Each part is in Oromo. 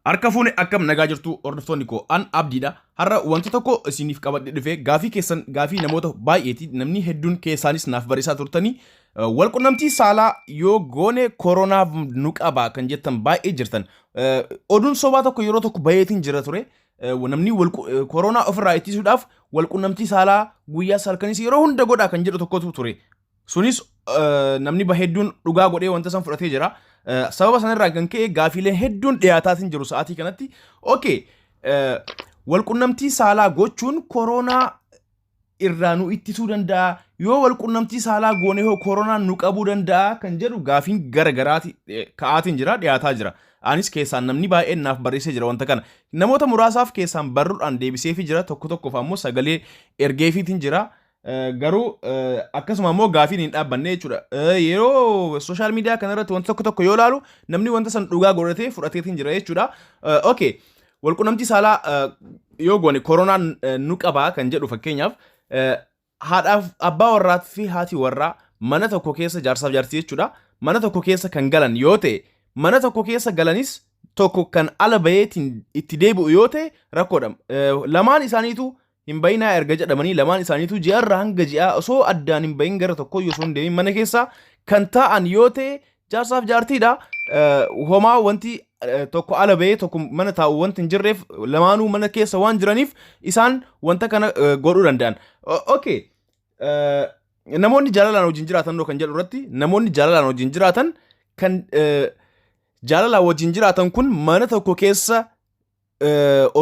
Harka fuune akkam nagaa jirtu hordoftoonni koo an abdiidha. Har'a wanti tokko isiniif qabadhe dhufe gaafii namoota baay'eeti namni hedduun keessaanis naaf barreessaa turtanii walqunnamtii saalaa yoo goone koronaaf nuqabaa kan jettan baay'ee jirtan. Oduun sobaa tokko yeroo tokko baay'eetiin jira ture. Namni koronaa ofirraa ittisuudhaaf walqunnamtii saalaa guyyaa salkanis yeroo hunda godhaa kan jedhu tokkotu ture. Sunis namni hedduun dhugaa godhee wanta san fudhatee jira. Sababa sanarraa kan ka'e gaafiileen hedduun dhiyaataatiin jiru sa'aatii kanatti. Okay, walqunnamtii saalaa gochuun koronaa irraa nu ittisuu danda'a. Yoo walqunnamtii saalaa goone hoo koronaan nu qabuu danda'a kan jedhu gaafiin garagaraati ka'aatiin jira, dhiyaataa jira. Anis keessaan namni baay'een naaf barreessee jira wanta kana. Namoota muraasaaf keessaan barruudhaan deebiseefii jira, tokko ammoo sagalee ergeefiitiin jira. Garuu akkasuma ammoo gaafiin hin dhaabbanne jechuudha. Yeroo social media kanarratti wanta tokko yoo ilaalu namni wanta san dhugaa godhatee fudhateetiin jira jechuudha. Okay, walqunnamtii saalaa yoo goone koronaan nuqabaa kan jedhu fakkeenyaaf haadhaaf abbaa warraa fi haati warraa mana tokko keessa jaarsaaf jaartii jechuudha. Mana tokko keessa kan galan yoo ta'e mana tokko keessa galanis tokko kan ala baheetiin itti deebi'u yoo ta'e rakkoodha. Lamaan isaaniitu hin bayinaa erga jedhamanii lamaan isaaniitu ji'arraa hanga ji'aa osoo addaan hin bayin gara tokko yoo hin deemin mana keessa kan taa'an yoo ta'e jaarsaaf jaartiidha. Homaa wanti tokko ala bahee tokko mana taa'u wanti hin jirreef lamaanuu mana keessa waan jiraniif isaan wanta kana godhuu danda'an. Okay, namoonni jaalalaan wajjin jiraatan kan jedhu irratti namoonni jaalalaan wajjin jiraatan kan jaalalaan wajjin jiraatan kun mana tokko keessa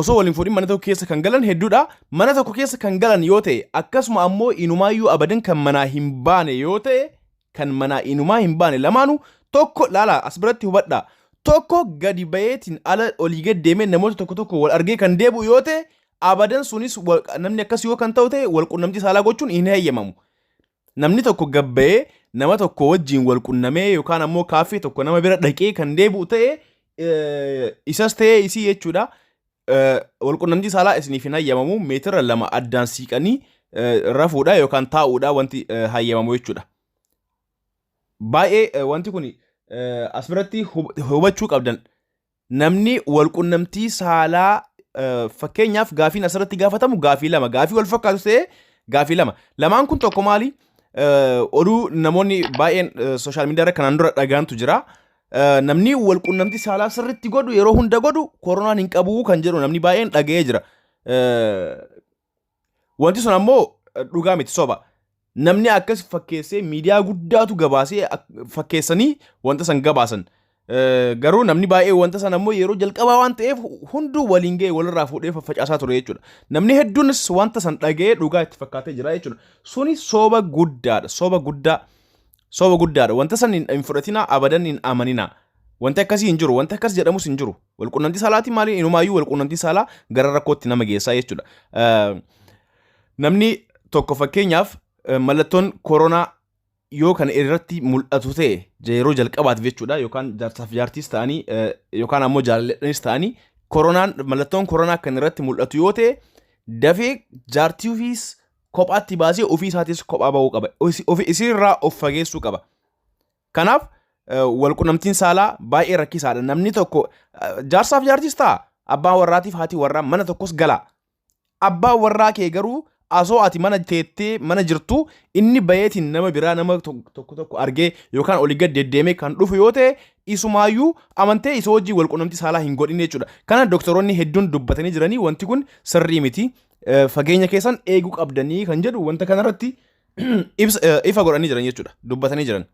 osoo waliin fuudhin mana tokko keessa kan galan hedduudha. Mana tokko keessa kan galan yoo ta'e akkasuma ammoo inumaayyuu abadan kan manaa hin baane yoo ta'e kan manaa inumaa hin baane lamaanuu tokko laala as biratti hubadha. Tokko gadi bayeetiin ala olii gad deemee namoota tokko wal argee kan deebi'u yoo ta'e abadan sunis namni akkas yoo kan ta'u ta'e walqunnamtii saalaa gochuun hin heeyyamamu. Namni tokko gabbayee nama tokko wajjin walqunnamee yookaan ammoo kaaffee tokko nama bira dhaqee kan deebi'u ta'e isas ta'e isii jechuudha. Walqunnamtii saalaa isiniif hin hayyamamu. Meetira 2 addaan siiqanii rafuudha yookaan taa'uudha wanti hayyamamu jechuudha. Baay'ee wanti kun as biratti hubachuu qabdan. Namni walqunnamtii saalaa fakkeenyaaf gaafiin asirratti gaafatamu gaafii 2 gaafii wal fakkaatu ta'e gaafii 2 lamaan kun tokko maali? Oduu namoonni baay'een social media irra kanaan dura dhagaantu jira. Namni walqunnamtii saalaa sirriitti godhu yeroo hunda godhu koronaan hin qabu kan jedhu namni baay'een dhaga'ee jira. Wanti sun ammoo dhugaa miti, soba. Namni akkas fakkeessee miidiyaa guddaatu gabaasee fakkeessanii wanta san gabaasan. Garuu namni baay'ee wanta san ammoo yeroo jalqabaa waan ta'eef hunduu waliin ga'e walirraa fuudhee faffacaasaa ture jechuudha. Namni hedduunis wanta san dhaga'ee dhugaa itti fakkaatee jira jechuudha. Suni soba guddaadha, soba guddaadha. Wanta san hin fudhatinaa, abadan hin amaninaa. Wanti akkasii hin jiru, wanti akkas jedhamus hin jiru. Walqunnamtii saalaati maali? Inumaayyuu walqunnamtii saalaa gara rakkootti nama geessaa jechuudha. Namni tokko fakkeenyaaf mallattoon koronaa yoo kan irratti mul'atu ta'e yeroo jalqabaatiif jechuudha yookaan jaarsaaf jaartiis ta'anii yookaan ammoo jaalalleedhanis ta'anii mallattoon koronaa kan irratti mul'atu yoo ta'e dafee jaartii ofiis kophaatti baasee ofii isaatis kophaa bahuu qaba. Isiirraa of fageessuu qaba. Kanaaf walqunnamtiin saalaa baay'ee rakkisaadha. Namni tokko jaarsaaf jaartiis ta'a. Abbaan warraatiif haati warraa mana tokkos gala. Abbaan warraa kee garuu asoo ati mana teettee mana jirtu inni bayeetiin nama biraa nama tokko argee yookaan olii gad deddeemee kan dhufu yoo ta'e isumaayyuu amantee isa wajjin walqunnamtii saalaa hin godhin jechuudha. Kana doktoroonni hedduun dubbatanii jiranii wanti kun sirrii miti. Fageenya keessan eeguu qabdanii kan jedhu wanta kanarratti ifa godhanii jiran jechuudha. Dubbatanii jiran.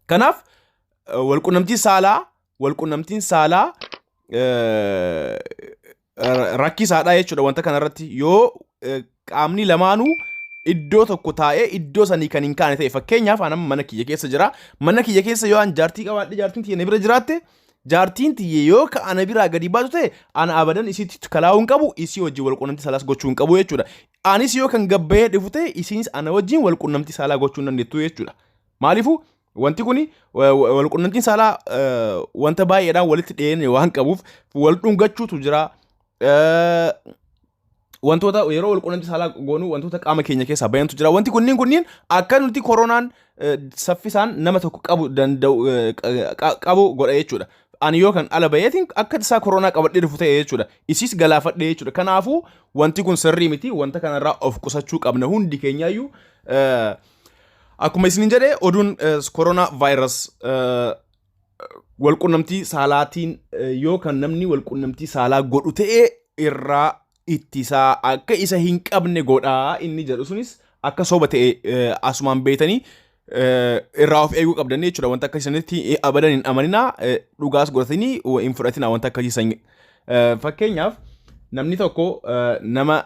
Kanaaf walqunnamtiin saalaa rakkisaadha jechuudha wanta kanarratti. Yoo qaamni lamaanuu iddoo tokko taa'ee iddoo sanii kan hin kaane ta'e fakkeenyaaf anam mana kiyya keessa jira. Mana kiyya keessa yoo an jaartii qabaadhe jaartiin tiyya na bira jiraatte jaartiin tiyya yoo ka ana biraa gadi baatu ta'e ana abadan isiitti kalaa'uu hin qabu, isii wajjin walqunnamtii saalaas gochuu hin qabu jechuudha. Anis yoo kan gabbayee dhufu ta'e isiinis ana wajjin walqunnamtii saalaa gochuu hin dandeettu jechuudha. Maaliifuu wanti kuni walqunnamtiin saalaa wanta baay'eedhaan walitti dhiyeenya waan qabuuf wal dhungachuutu jira. Wantoota yeroo walqunnamtii saalaa goonu wantoota qaama keenya keessaa bayantu jira. Wanti kunniin akka nuti koronaan saffisaan nama tokko qabu danda'u qabu godha jechuudha. ani yoo kan ala bayeetiin akka isaa koronaa qabadhee dhufu ta'e jechuudha. Isis galaafadhee jechuudha. Kanaafuu wanti kun sirrii miti. Wanta kanarraa of qusachuu qabna hundi keenyaayyuu. Akkuma isiniin jedhee oduun koronaa vaayirus walqunnamtii saalaatiin yoo kan namni walqunnamtii saalaa godhu ta'e irraa ittisaa akka isa hin qabne godhaa inni jedhu sunis akka soba ta'e asumaan beetanii irraa of eeguu qabdan jechuudha. Wanta akka isanitti abadan hin amaninaa dhugaas godhatanii hin fudhatinaa wanta akka isan. Fakkeenyaaf namni tokko nama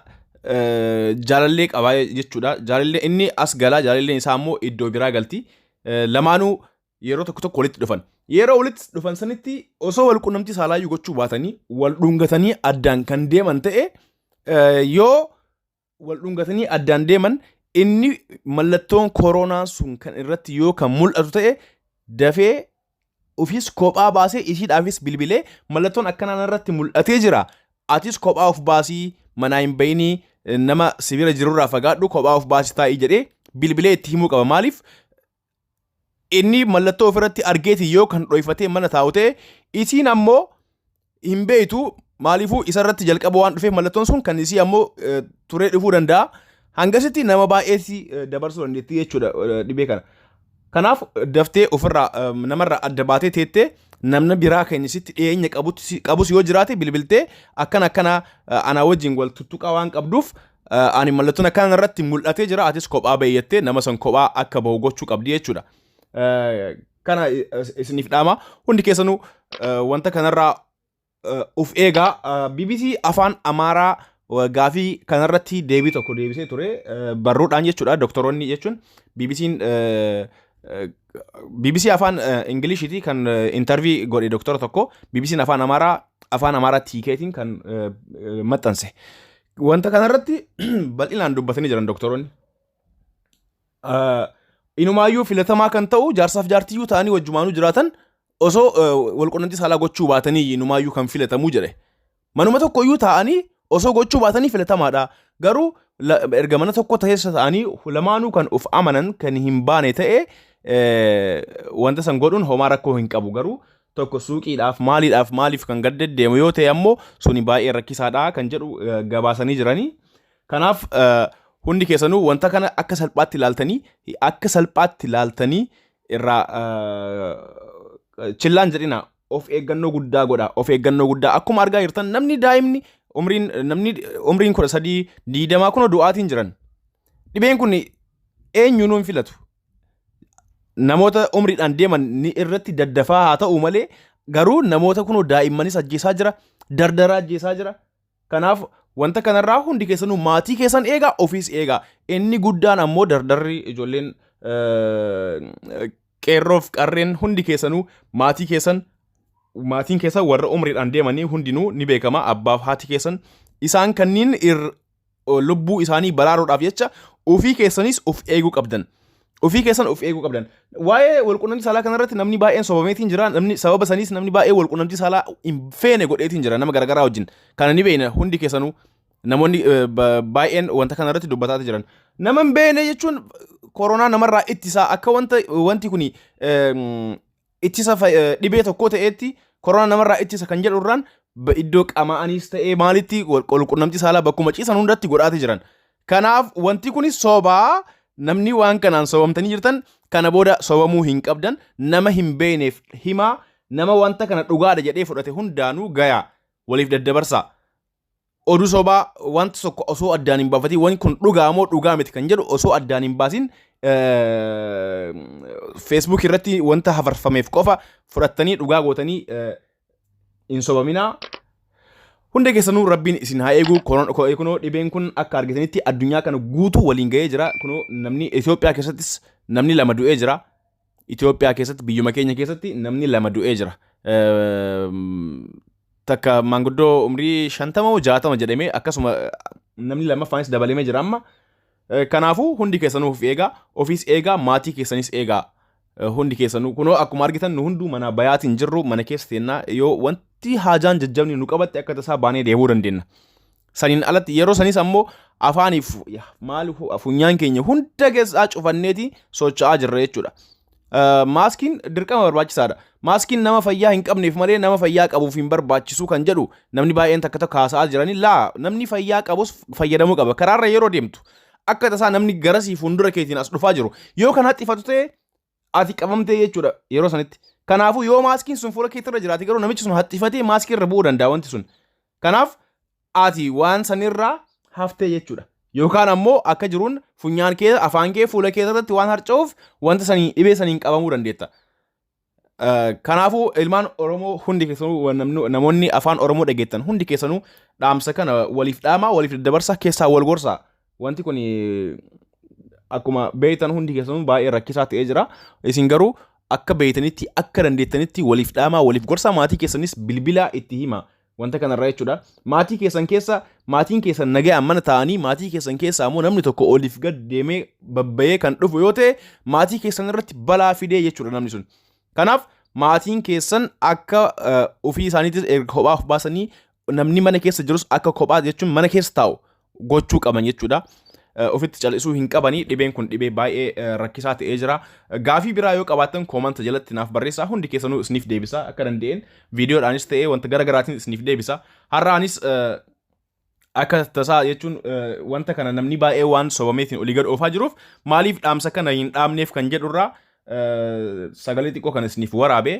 jaalallee qabaa jechuudha. Jaalallee inni as galaa jaalalleen isaa immoo iddoo biraa galti. Lamaanuu yeroo tokko walitti dhufan. Yeroo walitti dhufan sanitti osoo walqunnamtii saalaayyuu gochuu baatanii wal dhungatanii addaan kan deeman ta'e yoo wal dhungatanii addaan deeman inni mallattoon koronaa sun kan irratti yoo kan mul'atu ta'e dafee ofis kophaa baasee isiidhaafis bilbilee mallattoon akkanaan irratti mul'atee jira. Atis kophaa of baasii manaa hin bayinii nama sibira jirurraa fagaadhu kophaa of baasii taa'ii jedhee bilbilee itti himuu qaba. Maaliif inni mallattoo ofirratti argeeti yoo kan dhoyfatee mana taa'u ta'e isiin ammoo hin beeytu. Maaliifuu isarratti jalqaba waan dhufeef mallattoon sun kan isii ammoo turee dhufuu danda'a. Hangasitti nama baay'eetti dabarsuu dandeetti jechuudha dhibee kana. Kanaaf daftee ofirraa namarraa adda baatee teettee namna biraa keenyasitti dhiyeenya qabus yoo jiraate bilbiltee akkana anaa wajjin wal tuttuqaa waan qabduuf ani mallattoon akkana irratti mul'atee jira atis kophaa bayyattee nama san kophaa akka bahu gochuu qabdi jechuudha. Kana isiniif dhaama hundi keessanuu wanta kanarraa uf eegaa. BBC afaan Amaaraa gaafii kanarratti deebii tokko deebisee ture barruudhaan jechuudha. Doktoroonni jechuun BBC afaan Ingilishiti kan intervii godhe doktora tokko BBC'n afaan Amaaraa tiikeetiin kan maxxanse. Wanta kanarratti bal'inaan dubbatanii jiran doktoroonni. Inumaayyuu filatamaa kan ta'u jaarsaaf jaartiyyuu ta'anii wajjumaanuu jiraatan osoo walqunnamtii saalaa gochuu baatanii inumaayyuu kan filatamuu jedhe. Manuma tokkoyyuu ta'anii osoo gochuu baatanii filatamaadha. Garuu erga mana tokko keessa ta'anii lamaanuu kan of amanan kan hin baane ta'e wanta san godhuun homaa rakkoo hin qabu. Garuu tokko suuqiidhaaf maaliif kan gad deddeemu yoo ta'e ammoo suni baay'ee rakkisaadha kan jedhu gabaasanii jiranii. Kanaaf hundi keessanuu wanta kana akka salphaatti ilaaltanii irraa chillaan jedhina. Of eeggannoo guddaa godha. Of eeggannoo guddaa akkuma argaa jirtan namni daa'imni umriin 13-20 kun du'aatiin jiran. Dhibeen kun eenyuun hin filatu. Namoota umriidhaan deeman ni irratti daddafaa haa ta'u malee garuu namoota kun daa'immanis ajjeesaa jira, dardaraa ajjeesaa jira. Kanaaf wanta kanarraa hundi keessanuu maatii keessan eegaa, ofiis eegaa. Inni guddaan ammoo dardarri ijoolleen qeerroof qarreen hundi keessanuu maatiin keessan warra umriidhaan deemanii hundinuu ni beekama. Abbaaf haati keessan isaan kanniin lubbuu isaanii baraaruudhaaf jecha ofii keessanis of eeguu qabdan. Waa'ee walqunnamtii saalaa kanarratti namni baay'een sobameetiin jira. Sababa saniis namni baay'ee walqunnamtii saalaa hin feene godheetiin jira nama garagaraa wajjin. Kana ni beekna hundi keessanuu namoonni baay'een wanta kanarratti dubbataati jiran. Nama hin beekne jechuun koronaa namarraa ittisaa akka wanti kun ittisa dhibee tokko ta'eetti koronaa namarraa ittisa kan jedhurraan iddoo qama'aniis ta'ee maalitti walqunnamtii saalaa bakkuma ciisan hundatti godhaati jiran. Kanaaf wanti kunis sobaa. Namni waan kanaan sobamtanii jirtan kana booda sobamuu hin qabdan. Nama hin beekneef himaa. Nama wanta kana dhugaadha jedhee fudhate hundaanuu gayaa waliif daddabarsaa. Oduu sobaa wanta tokko osoo addaan hin baafatiin wanti kun dhugaa moo dhugaa miti kan jedhu osoo addaan hin baasin Facebook irratti wanta hafarfameef qofa fudhattanii dhugaa gootanii hin sobaminaa. Hunda keessanuu rabbiin isin haa eegu. Kunoo dhibeen kun akka argitanitti addunyaa kana guutuu waliin ga'ee jira. Kunoo namni Itoophiyaa keessattis namni 2 du'ee jira. Itoophiyaa keessatti biyyuma keenya keessatti namni 2 du'ee jira. Takka maanguddoo umrii 50-60 jedhamee akkasuma namni 2ffaanis dabalamee jira amma. Kanaafuu hundi keessanuu of eegaa, ofiis eegaa, maatii keessanis eegaa. Hundi keessanuu kunoo akkuma argitan nu hunduu mana bayaatiin jirru mana keessa teennaa yoo wanti haajaan jajjabni nu qabatte akka tasaa baanee deebuu dandeenya. Saniin alatti yeroo sanis ammoo afaaniif maal funyaan keenya hunda keessaa cufanneeti socho'aa jirra jechuudha. maaskiin dirqama barbaachisaadha. Maaskiin nama fayyaa hin qabneef malee nama fayyaa qabuuf hin barbaachisu kan jedhu namni baay'een takka tokko haasa'aa jiranii laa namni fayyaa qabus fayyadamuu qaba. Karaarra yeroo deemtu akka tasaa namni garasii fuuldura keetiin as dhufaa jiru yoo kan haxxifatu ta'e ati qabamtee jechuudha yeroo sanitti. Kanaafuu yoo maaskiin sun fuula keetirra jiraate garuu namichi sun haxxifatee maaskii irra bu'uu danda'a wanti sun. Kanaaf ati waan sanirraa haftee jechuudha. Yookaan ammoo akka jiruun funyaan kee afaan kee fuula kee irratti waan harca'uuf wanta sanii dhibee saniin qabamuu dandeetta. Kanaafuu ilmaan Oromoo hundi keessanuu namoonni afaan Oromoo dhageettan hundi keessanuu dhaamsa kana waliif dhaamaa waliif daddabarsaa keessaa wal gorsaa. Wanti kun akkuma beektan hundi keessanuu baay'ee rakkisaa ta'ee jira. Isin garuu akka beektanitti akka dandeettanitti waliif dhaamaa waliif gorsaa maatii keessanis bilbilaa itti hima. Wanta kanarraa jechuudha. Maatii keessan keessa maatiin keessan nagaan mana taa'anii maatii keessan keessa ammoo namni tokko oliif gad deemee babbayee kan dhufu yoo ta'e maatii keessan irratti balaa fidee jechuudha namni sun. Kanaaf maatiin keessan akka ofii isaaniitis kophaa of baasanii namni mana keessa jirus akka kophaa jechuun mana keessa taa'u gochuu qaban jechuudha. Ofitti callisuu hin qabanii dhibeen kun dhibee baay'ee rakkisaa ta'ee jira. Gaafii biraa yoo qabaattan koomanta jalatti naaf barreessaa hundi keessanuu isiniif deebisa akka danda'een viidiyoodhaanis ta'ee wanta garaagaraatiin isiniif deebisa. Har'aanis akka tasaa jechuun wanta kana namni baay'ee waan sobameetiin olii gad oofaa jiruuf maaliif dhaamsa kana hin dhaamneef kan jedhurraa sagalee xiqqoo kan isiniif waraabee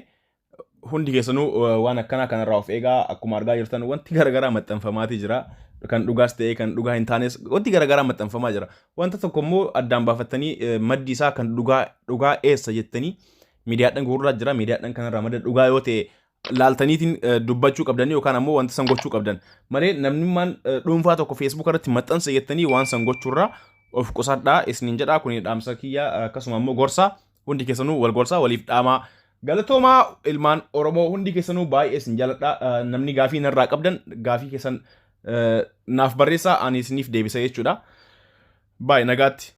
hundi keessanuu waan akkanaa kanarraa of eegaa akkuma argaa jirtan wanti garagaraa maxxanfamaatii jira. Kan dhugaas ta'ee kan dhugaa hin taanes wanti garagaraa maxxanfamaa jira. Wanta tokko immoo addaan baafattanii maddi isaa kan dhugaa eessa jettanii miidiyaadhaan gurguraa jira. Miidiyaadhaan kanarraa madda dhugaa yoo ta'e laaltaniitiin dubbachuu qabdanii yookaan ammoo wanta san gochuu qabdan. Malee namnummaan dhuunfaa tokko Facebook irratti maxxansa jettanii waan san gochuurraa of qusadhaa isiniin jedhaa kun dhaamsa kiyya akkasuma ammoo gorsaa hundi keessanuu wal gorsaa waliif dhaamaa. Galatoomaa ilmaan Oromoo hundi keessanuu baay'ee isin jaaladha. Namni gaafii narraa qabdan gaafii keessan naaf barreessaa ani isiniif deebisa jechuudha. Baay'ee nagaatti.